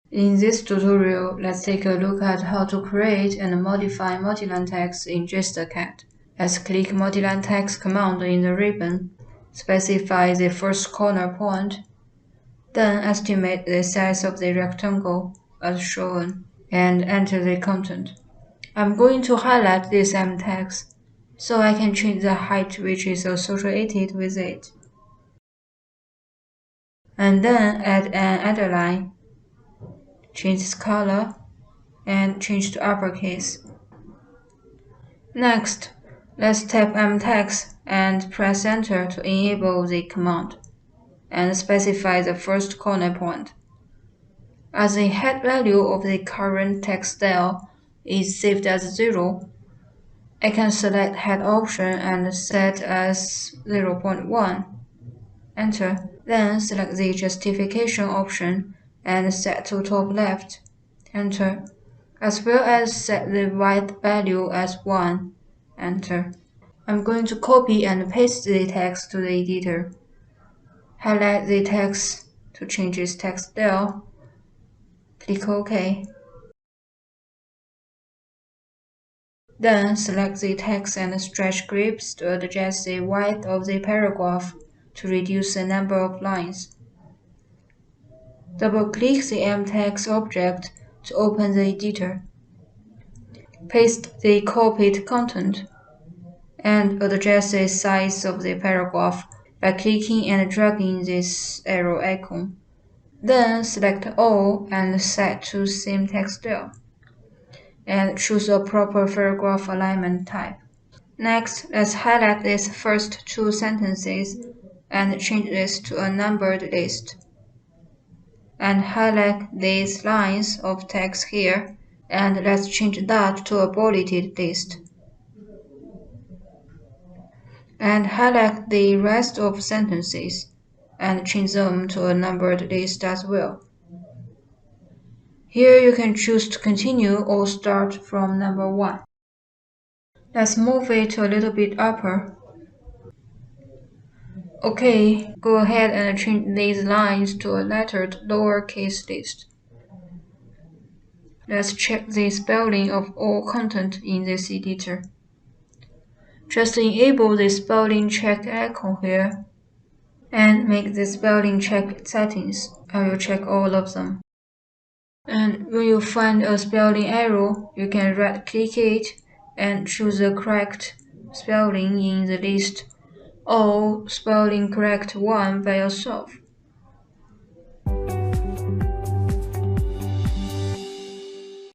In this tutorial, let's take a look at how to create and modify multiline text in Gstarcad. Let's click multiline text command in the ribbon, specify the first corner point, then estimate the size of the rectangle as shown, and enter the content. I'm going to highlight this MText so I can change the height which is associated with it. And then add an underline, change its color, and change to uppercase. Next, let's tap MText and press Enter to enable the command, and specify the first corner point. As the head value of the current text style is saved as 0, I can select Head option and set as 0.1. Enter. Then select the Justification option and set to top left. Enter. As well as set the width value as 1. Enter. I'm going to copy and paste the text to the editor. Highlight the text to change its text style. Click OK. Then select the text and stretch grips to adjust the width of the paragraph to reduce the number of lines. Double-click the MText object to open the editor. Paste the copied content and adjust the size of the paragraph by clicking and dragging this arrow icon. Then select All and set to Same Text Style, and choose a proper paragraph alignment type. Next, let's highlight these first two sentences and change this to a numbered list. And highlight these lines of text here, and let's change that to a bulleted list. And highlight the rest of sentences and change them to a numbered list as well. Here you can choose to continue or start from number 1. Let's move it a little bit upper. OK, go ahead and change these lines to a lettered lowercase list. Let's check the spelling of all content in this editor. Just enable the spelling check icon here and make the spelling check settings. I will check all of them. And when you find a spelling error, you can right-click it and choose the correct spelling in the list, or spelling correct one by yourself.